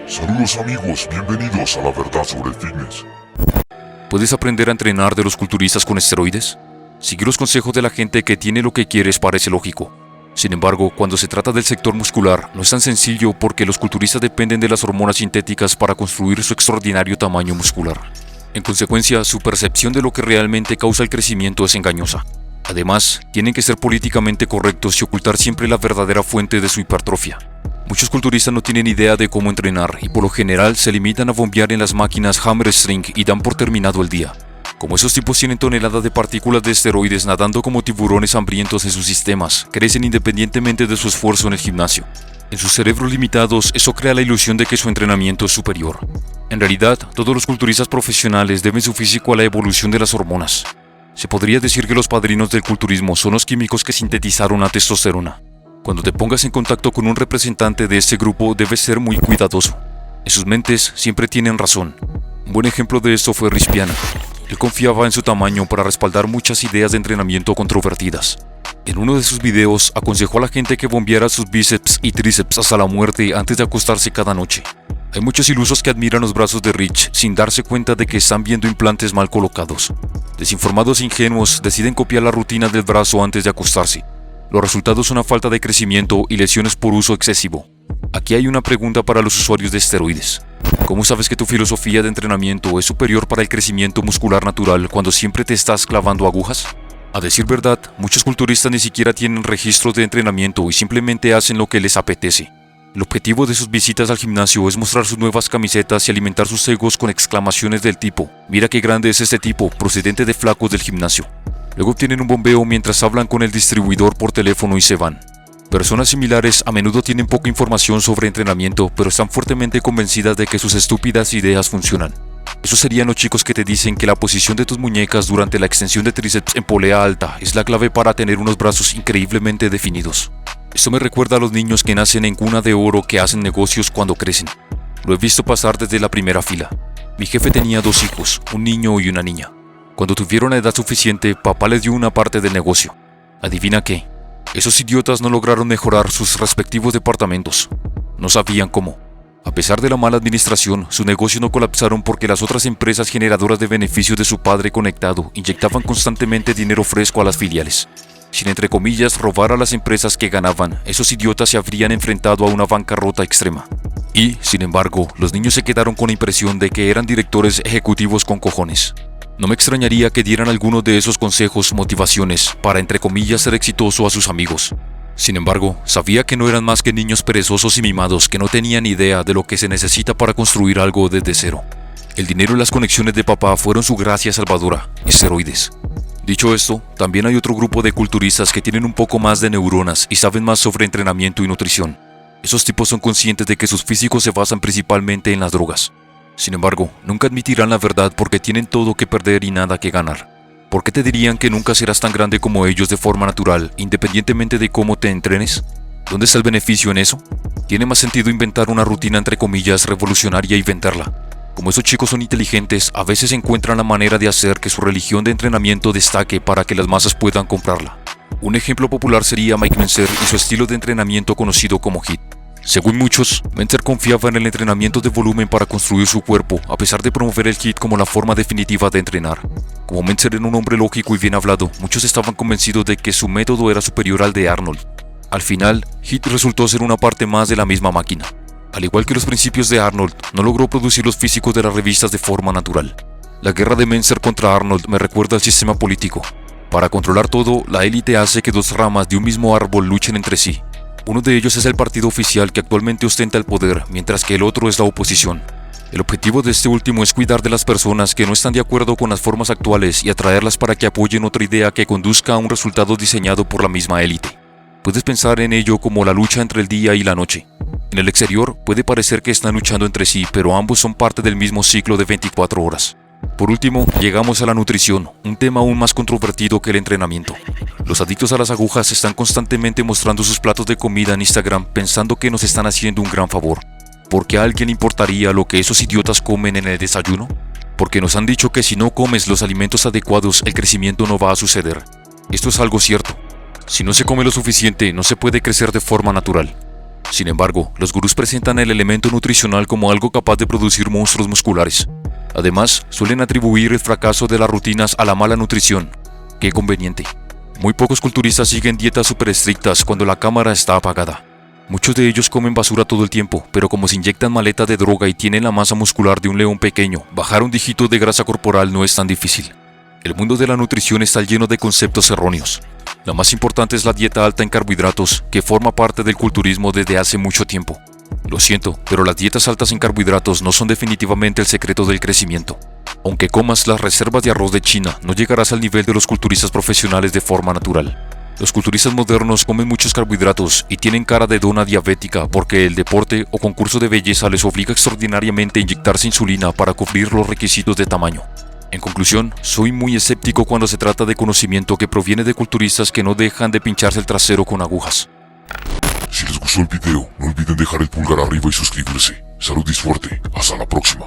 Saludos amigos, bienvenidos a la verdad sobre el fitness. ¿Puedes aprender a entrenar de los culturistas con esteroides? Seguir los consejos de la gente que tiene lo que quieres parece lógico. Sin embargo, cuando se trata del sector muscular, no es tan sencillo porque los culturistas dependen de las hormonas sintéticas para construir su extraordinario tamaño muscular. En consecuencia, su percepción de lo que realmente causa el crecimiento es engañosa. Además, tienen que ser políticamente correctos y ocultar siempre la verdadera fuente de su hipertrofia. Muchos culturistas no tienen idea de cómo entrenar y por lo general se limitan a bombear en las máquinas hamstring y dan por terminado el día. Como esos tipos tienen toneladas de partículas de esteroides nadando como tiburones hambrientos en sus sistemas, crecen independientemente de su esfuerzo en el gimnasio. En sus cerebros limitados, eso crea la ilusión de que su entrenamiento es superior. En realidad, todos los culturistas profesionales deben su físico a la evolución de las hormonas. Se podría decir que los padrinos del culturismo son los químicos que sintetizaron la testosterona. Cuando te pongas en contacto con un representante de este grupo, debes ser muy cuidadoso. En sus mentes siempre tienen razón. Un buen ejemplo de esto fue Rispiana. Él confiaba en su tamaño para respaldar muchas ideas de entrenamiento controvertidas. En uno de sus videos aconsejó a la gente que bombeara sus bíceps y tríceps hasta la muerte antes de acostarse cada noche. Hay muchos ilusos que admiran los brazos de Rich sin darse cuenta de que están viendo implantes mal colocados. Desinformados e ingenuos deciden copiar la rutina del brazo antes de acostarse. Los resultados son una falta de crecimiento y lesiones por uso excesivo. Aquí hay una pregunta para los usuarios de esteroides. ¿Cómo sabes que tu filosofía de entrenamiento es superior para el crecimiento muscular natural cuando siempre te estás clavando agujas? A decir verdad, muchos culturistas ni siquiera tienen registros de entrenamiento y simplemente hacen lo que les apetece. El objetivo de sus visitas al gimnasio es mostrar sus nuevas camisetas y alimentar sus egos con exclamaciones del tipo «Mira qué grande es este tipo, procedente de flacos del gimnasio». Luego obtienen un bombeo mientras hablan con el distribuidor por teléfono y se van. Personas similares a menudo tienen poca información sobre entrenamiento, pero están fuertemente convencidas de que sus estúpidas ideas funcionan. Esos serían los chicos que te dicen que la posición de tus muñecas durante la extensión de tríceps en polea alta es la clave para tener unos brazos increíblemente definidos. Esto me recuerda a los niños que nacen en cuna de oro que hacen negocios cuando crecen. Lo he visto pasar desde la primera fila. Mi jefe tenía 2 hijos, un niño y una niña. Cuando tuvieron la edad suficiente, papá les dio una parte del negocio. ¿Adivina qué? Esos idiotas no lograron mejorar sus respectivos departamentos. No sabían cómo. A pesar de la mala administración, su negocio no colapsaron porque las otras empresas generadoras de beneficios de su padre conectado inyectaban constantemente dinero fresco a las filiales. Sin entre comillas robar a las empresas que ganaban, esos idiotas se habrían enfrentado a una bancarrota extrema. Y, sin embargo, los niños se quedaron con la impresión de que eran directores ejecutivos con cojones. No me extrañaría que dieran algunos de esos consejos, motivaciones, para entre comillas ser exitoso a sus amigos. Sin embargo, sabía que no eran más que niños perezosos y mimados que no tenían idea de lo que se necesita para construir algo desde cero. El dinero y las conexiones de papá fueron su gracia salvadora, esteroides. Dicho esto, también hay otro grupo de culturistas que tienen un poco más de neuronas y saben más sobre entrenamiento y nutrición. Esos tipos son conscientes de que sus físicos se basan principalmente en las drogas. Sin embargo, nunca admitirán la verdad porque tienen todo que perder y nada que ganar. ¿Por qué te dirían que nunca serás tan grande como ellos de forma natural, independientemente de cómo te entrenes? ¿Dónde está el beneficio en eso? Tiene más sentido inventar una rutina entre comillas revolucionaria y venderla. Como esos chicos son inteligentes, a veces encuentran la manera de hacer que su religión de entrenamiento destaque para que las masas puedan comprarla. Un ejemplo popular sería Mike Mentzer y su estilo de entrenamiento conocido como HIIT. Según muchos, Mentzer confiaba en el entrenamiento de volumen para construir su cuerpo, a pesar de promover el HIIT como la forma definitiva de entrenar. Como Mentzer era un hombre lógico y bien hablado, muchos estaban convencidos de que su método era superior al de Arnold. Al final, HIIT resultó ser una parte más de la misma máquina. Al igual que los principios de Arnold, no logró producir los físicos de las revistas de forma natural. La guerra de Mentzer contra Arnold me recuerda al sistema político. Para controlar todo, la élite hace que 2 ramas de un mismo árbol luchen entre sí. Uno de ellos es el partido oficial que actualmente ostenta el poder, mientras que el otro es la oposición. El objetivo de este último es cuidar de las personas que no están de acuerdo con las formas actuales y atraerlas para que apoyen otra idea que conduzca a un resultado diseñado por la misma élite. Puedes pensar en ello como la lucha entre el día y la noche. En el exterior puede parecer que están luchando entre sí, pero ambos son parte del mismo ciclo de 24 horas. Por último, llegamos a la nutrición, un tema aún más controvertido que el entrenamiento. Los adictos a las agujas están constantemente mostrando sus platos de comida en Instagram pensando que nos están haciendo un gran favor. ¿Por qué a alguien le importaría lo que esos idiotas comen en el desayuno? Porque nos han dicho que si no comes los alimentos adecuados, el crecimiento no va a suceder. Esto es algo cierto. Si no se come lo suficiente, no se puede crecer de forma natural. Sin embargo, los gurús presentan el elemento nutricional como algo capaz de producir monstruos musculares. Además, suelen atribuir el fracaso de las rutinas a la mala nutrición. ¡Qué conveniente! Muy pocos culturistas siguen dietas súper estrictas cuando la cámara está apagada. Muchos de ellos comen basura todo el tiempo, pero como se inyectan maleta de droga y tienen la masa muscular de un león pequeño, bajar un dígito de grasa corporal no es tan difícil. El mundo de la nutrición está lleno de conceptos erróneos. La más importante es la dieta alta en carbohidratos, que forma parte del culturismo desde hace mucho tiempo. Lo siento, pero las dietas altas en carbohidratos no son definitivamente el secreto del crecimiento. Aunque comas las reservas de arroz de China, no llegarás al nivel de los culturistas profesionales de forma natural. Los culturistas modernos comen muchos carbohidratos y tienen cara de dona diabética porque el deporte o concurso de belleza les obliga extraordinariamente a inyectarse insulina para cumplir los requisitos de tamaño. En conclusión, soy muy escéptico cuando se trata de conocimiento que proviene de culturistas que no dejan de pincharse el trasero con agujas. Si les gustó el video, no olviden dejar el pulgar arriba y suscribirse. Salud y suerte. Hasta la próxima.